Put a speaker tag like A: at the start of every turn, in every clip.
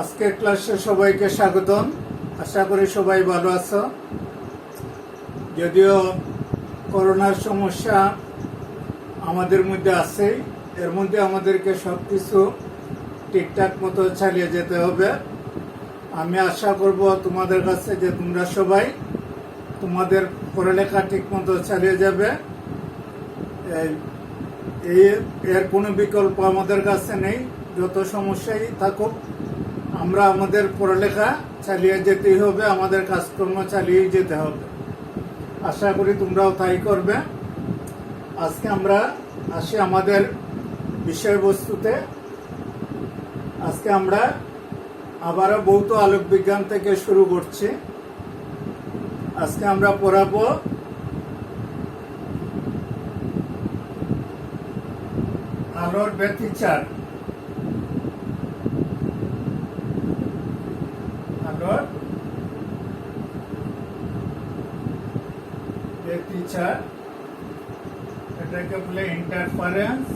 A: আজকের ক্লাসে সবাইকে স্বাগতম। আশা করি সবাই ভালো আছো। যদিও করোনার সমস্যা আমাদের মধ্যে আছে, এর মধ্যে আমাদেরকে সবকিছু ঠিকঠাক মতো চালিয়ে যেতে হবে। আমি আশা করব তোমাদের কাছে যে তোমরা সবাই তোমাদের পড়ালেখা ঠিক মতো চালিয়ে যাবে। এর কোনো বিকল্প আমাদের কাছে নেই। যত সমস্যাই থাকুক, আমরা আমাদের পড়ালেখা চালিয়ে যেতেই হবে, আমাদের কাজকর্ম চালিয়ে যেতে হবে। আশা করি তোমরাও তাই করবে। আজকে আমরা আসি আমাদের বিষয়বস্তুতে। আজকে আমরা আবারও ভৌত আলোক বিজ্ঞান থেকে শুরু করছি। আজকে আমরা পড়াবো আলোর ব্যতিচার। আলোর ব্যতিচার, এটাকে বলে ইন্টারফারেন্স।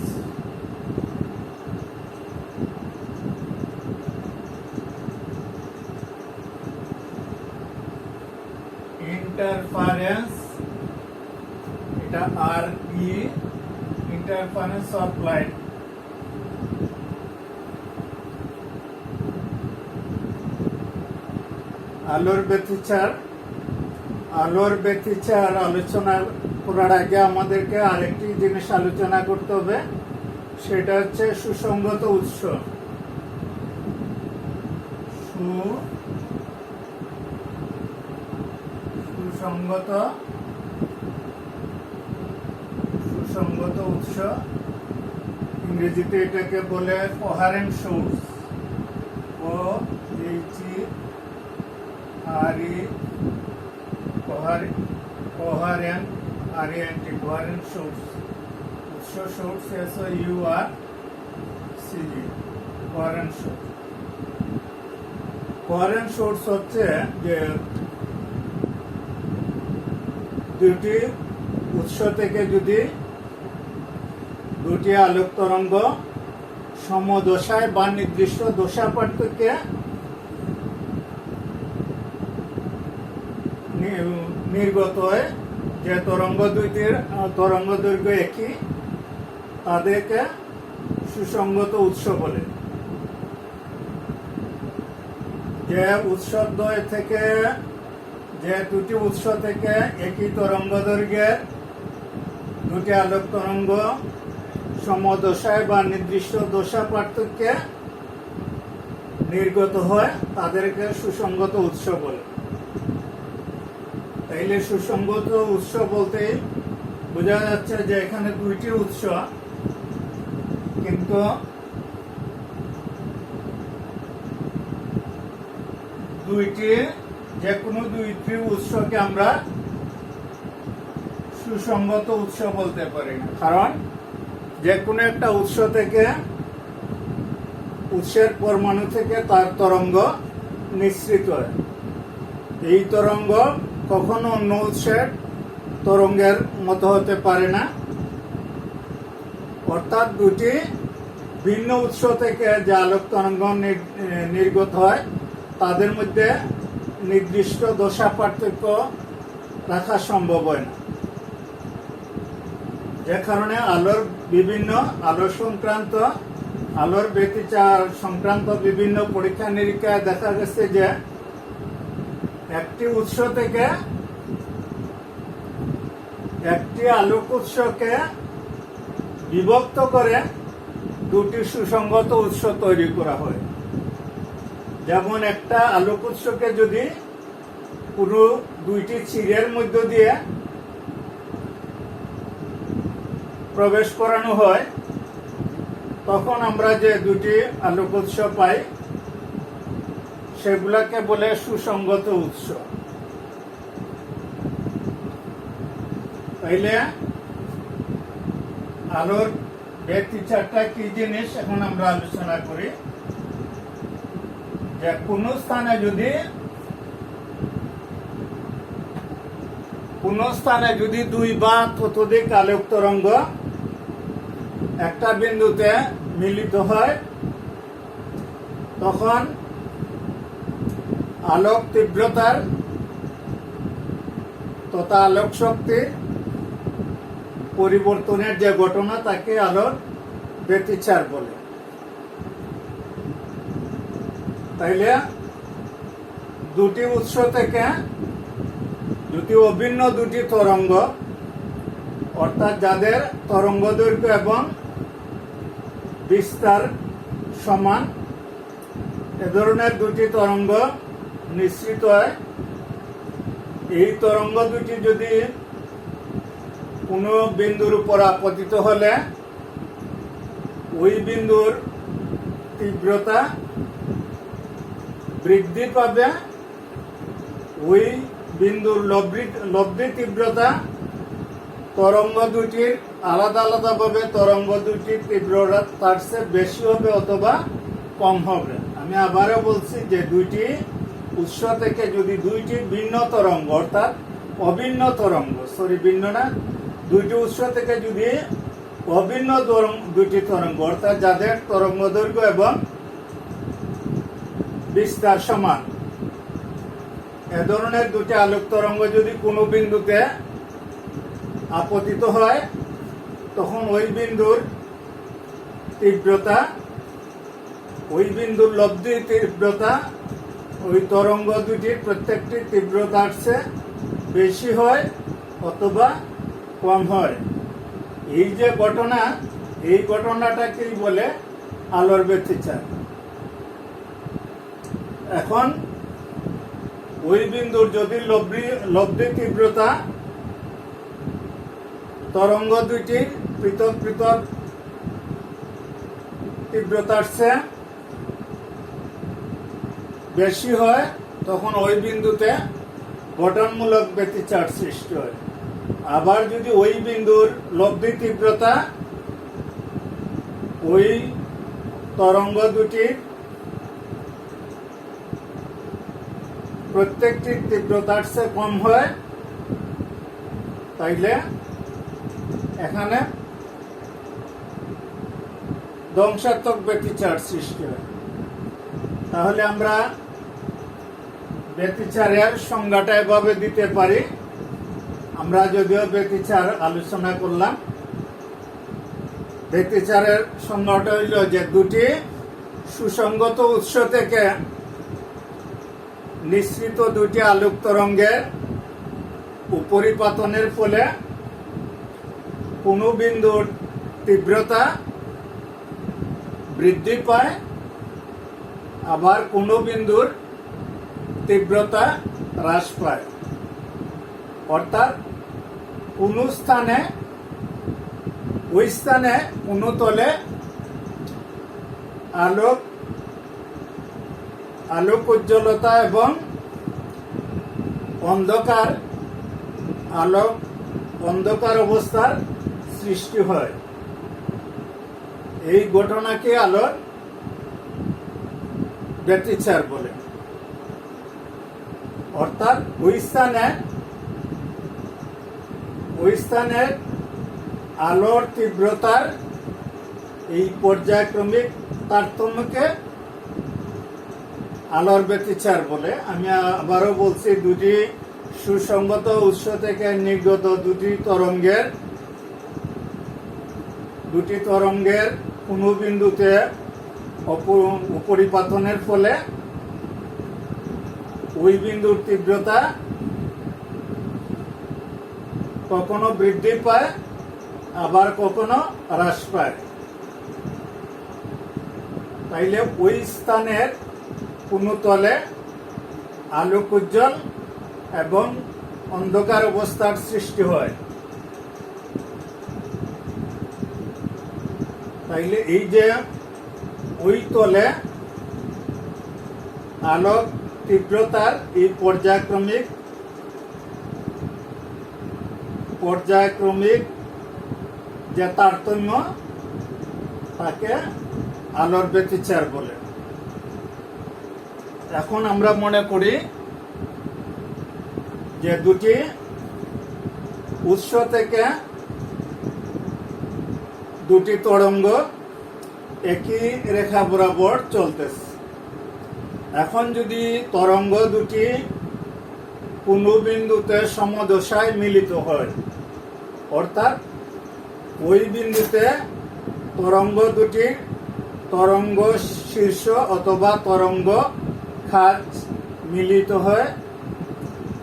A: ইন্টারফারেন্স, এটা আর ই, ইন্টারফারেন্স অফ লাইট। আলোর ব্যতিচার। আলোর ব্যতিচার আলোচনা করার আগে আমাদেরকে আরেকটি জিনিস আলোচনা করতে হবে, সেটা হচ্ছে সুসংগত উৎস। সুসংগত উৎস, ইংরেজিতে এটাকে বলে coherent source. O H R E, coherent, R N T, coherent source. উৎস source S O U R C G, coherent source. Coherent source হচ্ছে যে দুটি উৎস থেকে যদি দুটি আলোক তরঙ্গ সমদশায় বা নির্দিষ্ট দশা পার্থক্যে নির্গত হয়, যে দুইটির তরঙ্গ দৈর্ঘ্য একই, তাদেরকে সুসংগত উৎস বলে। যে উৎসদ্বয় থেকে, যে দুটি উৎস থেকে একই তরঙ্গ দৈর্ঘ্যের দুটি আলোক তরঙ্গ সমদশায় বা নির্দিষ্ট দশা পার্থক্যে নির্গত হয়, তাদেরকে সুসংগত উৎস বলে। তাইলে সুসংগত উৎস বলতে বোঝা যাচ্ছে যে এখানে দুইটি উৎস, কিন্তু যে কোনো দুইটি উৎসকে আমরা সুসংগত উৎস বলতে পারি না, কারণ যে কোনো একটা উৎস থেকে, উৎসের পরমাণু থেকে তার তরঙ্গ নিঃসৃত হয়। এই তরঙ্গ কখনো অন্য উৎসের তরঙ্গের মতো হতে পারে না। অর্থাৎ দুটি ভিন্ন উৎস থেকে যে আলোক তরঙ্গ নির্গত হয়, তাদের মধ্যে নির্দিষ্ট দশা পার্থক্য রাখা সম্ভব হয় না। যে কারণে আলোর ব্যতিচার সংক্রান্ত বিভিন্ন পরীক্ষা নিরীক্ষায় দেখা গেছে যে একটি উৎস থেকে, একটি আলোক উৎসকে বিভক্ত করে দুটি সুসংগত উৎস তৈরি করা হয়। যেমন একটা আলোক উৎসকে যদি পুরো দুইটি ছিদ্রের মধ্য দিয়ে প্রবেশ করানো হয়, তখন আমরা যে দুটি আলোক উৎস পাই, সেগুলাকে বলে সুসংগত উৎস। তাইলে আলোর ব্যতিচারটা কি জিনিস এখন আমরা আলোচনা করি। যে কোন স্থানে যদি দুই বা ততোধিক আলোক তরঙ্গ একটা বিন্দুতে মিলিত হয়, তখন আলোক তীব্রতার তথা আলোক শক্তির পরিবর্তনের যে ঘটনা তাকে আলোর ব্যতিচার বলে। তাইলে দুটি উৎস থেকে যদি অভিন্ন দুটি তরঙ্গ, অর্থাৎ যাদের তরঙ্গ দৈর্ঘ্য এবং বিস্তার সমান, এ ধরনের দুটি তরঙ্গ নিঃসৃত হয়, এই তরঙ্গ দুটি যদি কোনো বিন্দুর উপর আপতিত হলে ওই বিন্দুর তীব্রতা বৃদ্ধি পাবে, ওই বিন্দুর লব্ধি তীব্রতা তরঙ্গ দুটির আলাদা আলাদাভাবে তরঙ্গ দুটির তীব্রতা তার চেয়ে বেশি হবে অথবা কম হবে। আমি আবারও বলছি যে দুইটি উৎস থেকে যদি দুইটি ভিন্ন তরঙ্গ, অর্থাৎ অভিন্ন তরঙ্গ, ভিন্ন না, দুইটি উৎস থেকে যদি অভিন্ন দুইটি তরঙ্গ, অর্থাৎ যাদের তরঙ্গ দৈর্ঘ্য এবং বিস্তার সমান, এ ধরনের দুটি আলোক তরঙ্গ যদি কোনো বিন্দুতে আপতিত হয়, তখন ওই বিন্দুর তীব্রতা, ওই বিন্দুর লব্ধি তীব্রতা ওই তরঙ্গ দুটির প্রত্যেকটি তীব্রতার চেয়ে বেশি হয় অথবা কম হয়। এই যে ঘটনা, এই ঘটনাটাকেই বলে আলোর ব্যতিচার। এখন ওই বিন্দুর যদি লব্ধি তীব্রতা তরঙ্গ দুটির পৃথক পৃথক তীব্রতার চেয়ে বেশি হয়, তখন ওই বিন্দুতে গঠনমূলক ব্যতিচার সৃষ্টি হয়। আবার যদি ওই বিন্দুর লব্ধি তীব্রতা ওই তরঙ্গ দুটির প্রত্যেকটি তীব্রতার চেয়ে কম হয়, তাইলে এখানে ধ্বংসাত্মক ব্যতিচার সৃষ্টি হয়। তাহলে আমরা ব্যতিচারের সংজ্ঞাটা এভাবে দিতে পারি। আমরা যদিও ব্যতিচার আলোচনা করলাম, ব্যতিচারের সংজ্ঞাটা হইল যে দুটি সুসংগত উৎস থেকে নিঃসৃত দুটি আলোক তরঙ্গের উপরিপাতনের ফলে কোনো বিন্দুর তীব্রতা বৃদ্ধি পায়, আবার কোনো বিন্দুর তীব্রতা হ্রাস পায়। অর্থাৎ কোনো স্থানে, ওই স্থানে কোনো তলে আলোক উজ্জ্বলতা এবং অন্ধকার অবস্থার সৃষ্টি হয়। এই ঘটনাকে আলোর ব্যতিচার বলে। অর্থাৎ ওই স্থানে আলোর তীব্রতার এই পর্যায়ক্রমিক তারতম্যকে আলোর ব্যতিচার বলে। আমি আবারও বলছি, দুটি সুসংগত উৎস থেকে নির্গত দুটি তরঙ্গের কোনো বিন্দুতে উপরিপাতনের ফলে ওই বিন্দুর তীব্রতা কখনো বৃদ্ধি পায়, আবার কখনো হ্রাস পায়। তাইলে ওই স্থানের কোনো তলে আলোক উজ্জ্বল এবং অন্ধকার অবস্থার সৃষ্টি হয়। তাইলে এই যে ওই তলে আলোক তীব্রতার এই পর্যায়ক্রমিক যে তারতম্য, তাকে আলোর ব্যতিচার বলে। এখন আমরা মনে করি যে দুটি উৎস থেকে দুটি তরঙ্গ একই রেখা বরাবর চলতেছে। এখন যদি তরঙ্গ দুটি কোনো বিন্দুতে সমদশায় মিলিত হয়, অর্থাৎ ওই বিন্দুতে তরঙ্গ দুটির তরঙ্গ শীর্ষ অথবা তরঙ্গ খাঁজ মিলিত হয়,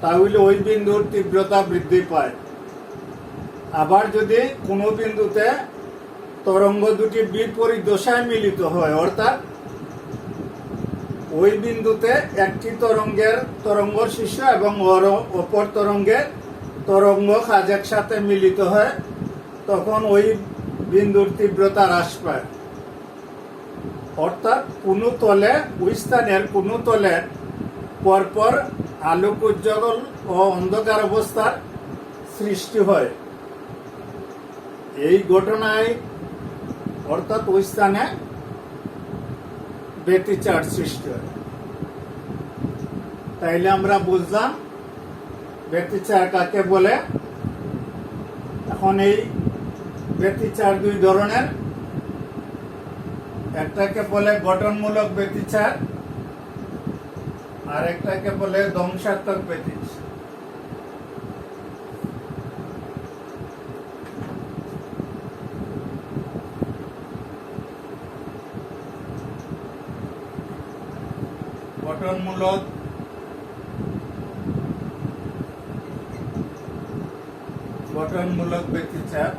A: তাহলে ওই বিন্দুর তীব্রতা বৃদ্ধি পায়। আবার যদি কোনো বিন্দুতে তরঙ্গ দুটি বিপরীত দশায় মিলিত হয়, অর্থাৎ ওই বিন্দুতে একটি তরঙ্গের তরঙ্গ শীর্ষ এবং অপর তরঙ্গের তরঙ্গ খাঁজ একসাথে মিলিত হয়, তখন ওই বিন্দুর তীব্রতা হ্রাস পায়। অর্থাৎ কোনো তলে, ওই স্থানের কোনো তলে পরপর আলোক উজ্জ্বল ও অন্ধকার অবস্থার সৃষ্টি হয়। এই ঘটনায় অর্থাৎ ওই স্থানে ব্যতিচার সৃষ্টি হয়। তাইলে আমরা বুঝলাম ব্যতিচার কাকে বলে। এখন এই ব্যতিচার দুই ধরনের, একটাকে বলে গঠনমূলক ব্যতিচার আর একটাকে বলে ধ্বংসাত্মক ব্যতিচার। গঠনমূলক ব্যতিচার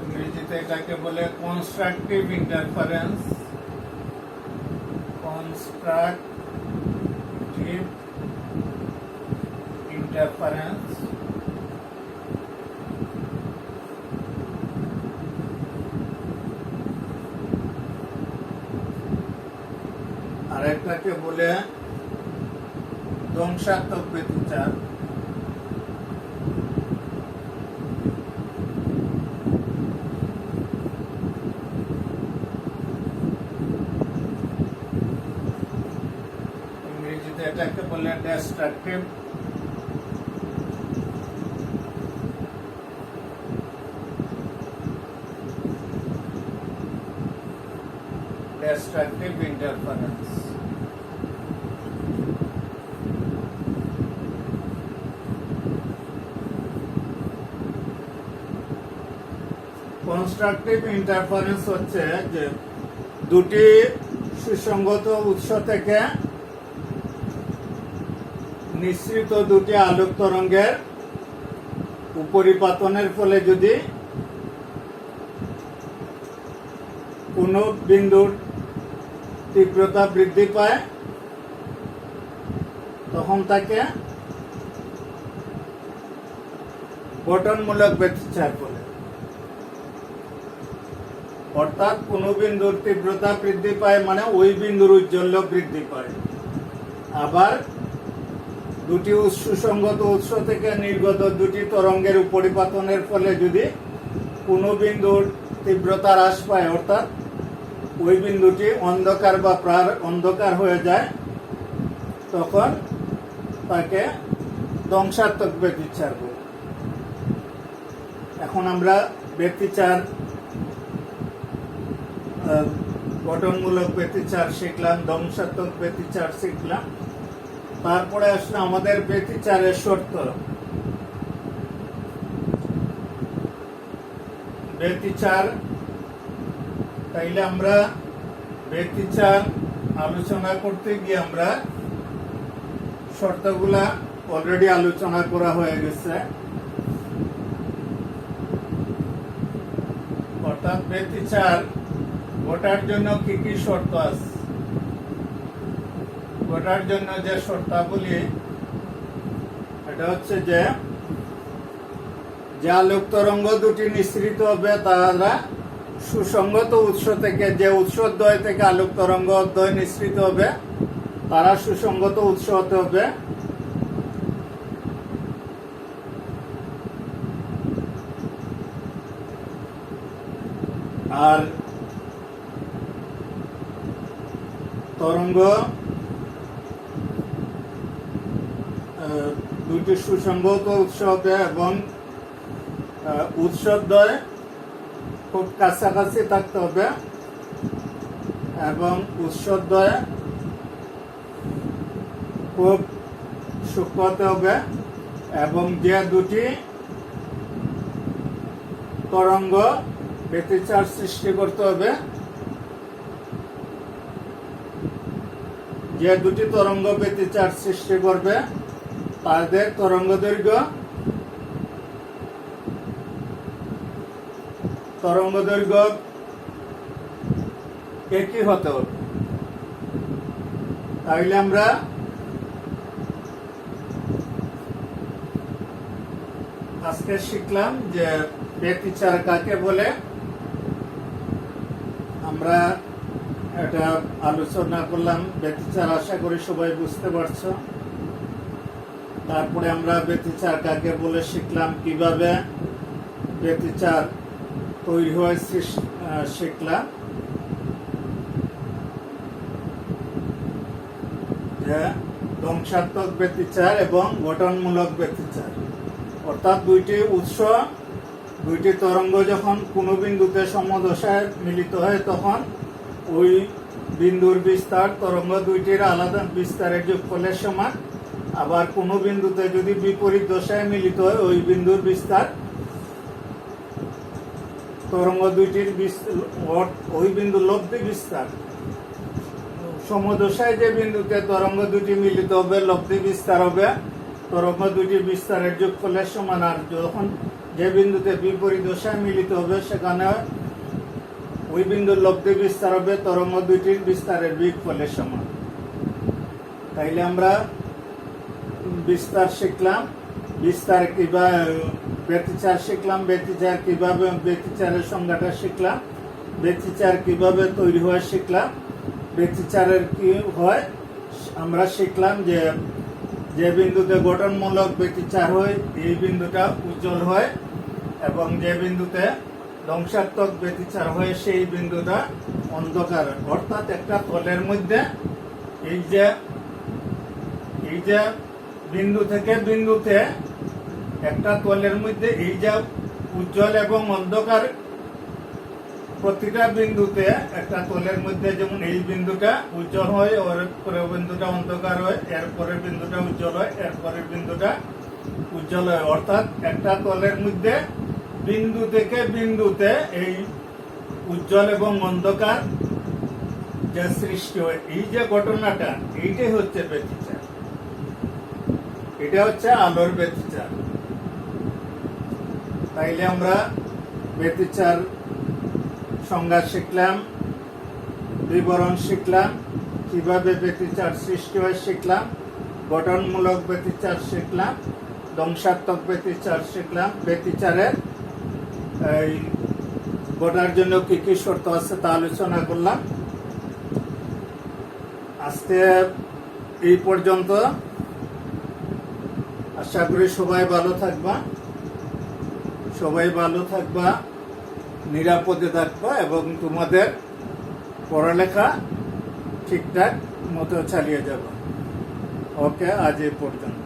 A: ইংরেজিতে এটাকে বলে কনস্ট্রাকটিভ ইন্টারফারেন্স। আর একটাকে বলে ধ্বংসাত্মক ব্যতিচার। ইংরেজিতে এটাকে বলে ডিস্ট্রাকটিভ ইন্টারফারেন্স। কনস্ট্রাকটিভ ইন্টারফারেন্স হচ্ছে যে দুটি সুসংগত উৎস থেকে নিঃসৃত দুটি আলোক তরঙ্গের উপরিপাতনের ফলে যদি কোনো বিন্দুর তীব্রতা বৃদ্ধি পায়, তখন তাকে গঠনমূলক ব্যতিচার বলে। অর্থাৎ কোনো বিন্দুর তীব্রতা বৃদ্ধি পায় মানে ওই বিন্দুর ঔজ্জ্বল্য বৃদ্ধি পায়। আবার দুটি সুসংগত উৎস থেকে নির্গত দুটি তরঙ্গের উপরিপাতনের ফলে যদি কোনো বিন্দুর তীব্রতা হ্রাস পায়, অর্থাৎ ওই বিন্দুটি অন্ধকার বা প্রায় অন্ধকার হয়ে যায়, তখন তাকে ধ্বংসাত্মক ব্যতিচার বলে। এখন আমরা ব্যতিচার, গঠনমূলক ব্যতিচার শিখলাম, ধ্বংসাত্মক ব্যতিচার শিখলাম। তারপরে আসলে আমাদের ব্যতিচারের শর্ত। ব্যতিচার, তাইলে আমরা ব্যতিচার আলোচনা করতে গিয়ে আমরা শর্তগুলা অলরেডি আলোচনা করা হয়ে গেছে। অর্থাৎ ব্যতিচার ঘটার জন্য কি কি শর্ত আছে, ঘটার জন্য যে শর্তাবলী, এটা হচ্ছে যে আলোক তরঙ্গ দুটি নিঃসৃত হবে তারা সুসংগত উৎস থেকে, যে উৎসদ্বয় থেকে আলোক তরঙ্গ অদ্বয় নিঃসৃত হবে তারা সুসংগত উৎস হতে হবে। আর তরঙ্গ দুটি সুসংগত উৎস হবে এবং উৎসদ্বয় খুব কাছাকাছি থাকতে হবে এবং উৎসদ্বয় খুব সূক্ষ্ম হতে হবে এবং যে দুটি তরঙ্গ ব্যতিচার সৃষ্টি করতে হবে, যে দুটি তরঙ্গ ব্যতিচার সৃষ্টি করবে তাদের তরঙ্গ দৈর্ঘ্য একই হতে হবে। তাহলে আমরা আজকে শিখলাম যে ব্যতিচার কাকে বলে। আমরা এটা আলোচনা করলাম, ব্যতিচার আশা করি সবাই বুঝতে পারছো। তারপরে আমরা ব্যতিচার কাকে বলে শিখলাম, কিভাবে ব্যতিচার তৈরি হয় শিখলাম, যে ধ্বংসাত্মক ব্যতিচার এবং গঠনমূলক ব্যতিচার, অর্থাৎ দুইটি উৎস, দুইটি তরঙ্গ যখন কোনো বিন্দুতে সমদশায় মিলিত হয় তখন ওই বিন্দুর বিস্তার তরঙ্গ দুইটির আলাদা বিস্তারের যোগফলের সমান। আবার কোনো বিন্দুতে যদি বিপরীত দশায় মিলিত হয় ওই বিন্দুর বিস্তার তরঙ্গ দুইটির ওই বিন্দুর লব্ধি বিস্তার। সমদশায় যে বিন্দুতে তরঙ্গ দুটি মিলিত হবে লব্ধি বিস্তার হবে তরঙ্গ দুটি বিস্তারের যোগফলের সমান। আর যখন যে বিন্দুতে বিপরীত দশায় মিলিত হবে সেখানে ওই বিন্দুর লব্ধি বিস্তার হবে তরঙ্গ দুইটির বিস্তারের বিয়োগফলের সমান। তাইলে আমরা বিস্তার শিখলাম, বিস্তার কিভাবে ব্যতিচার শিখলাম, ব্যতিচার কিভাবে ব্যতিচারের সংজ্ঞাটা শিখলাম, ব্যতিচার কিভাবে তৈরি হয় শিখলাম, ব্যতিচারের কি হয় আমরা শিখলাম, যে যে বিন্দুতে গঠনমূলক ব্যতিচার হয় এই বিন্দুটা উজ্জ্বল হয় এবং যে বিন্দুতে ধ্বংসাত্মক ব্যতিচার হয় সেই বিন্দুটা অন্ধকার। অর্থাৎ একটা তলের মধ্যে এই যে বিন্দু থেকে বিন্দুতে একটা তলের মধ্যে এই যে উজ্জ্বল এবং অন্ধকার, প্রতিটা বিন্দুতে একটা তলের মধ্যে যেমন এই বিন্দুটা উজ্জ্বল হয়, পরের বিন্দুটা অন্ধকার হয়, এরপরের বিন্দুটা উজ্জ্বল হয়, এরপরের বিন্দুটা উজ্জ্বল হয়। অর্থাৎ একটা তলের মধ্যে বিন্দু থেকে বিন্দুতে এই উজ্জ্বল এবং অন্ধকার যে সৃষ্টি হয়, এই যে ঘটনাটা এইটাই হচ্ছে ব্যতিচার, এটা হচ্ছে আলোর ব্যতিচার। তাইলে আমরা ব্যতিচার সংজ্ঞা শিখলাম, বিবরণ শিখলাম, কিভাবে ব্যতিচার সৃষ্টি হয় শিখলাম, গঠনমূলক ব্যতিচার শিখলাম, ধ্বংসাত্মক ব্যতিচার শিখলাম, ব্যতিচারের এই ঘটার জন্য কি কি শর্ত আছে তা আলোচনা করলাম। আজকে এই পর্যন্ত। আশা করি সবাই ভালো থাকবা, নিরাপদে থাকবা এবং তোমাদের পড়ালেখা ঠিকঠাক মতো চালিয়ে যাবা। ওকে, আজ এই পর্যন্ত।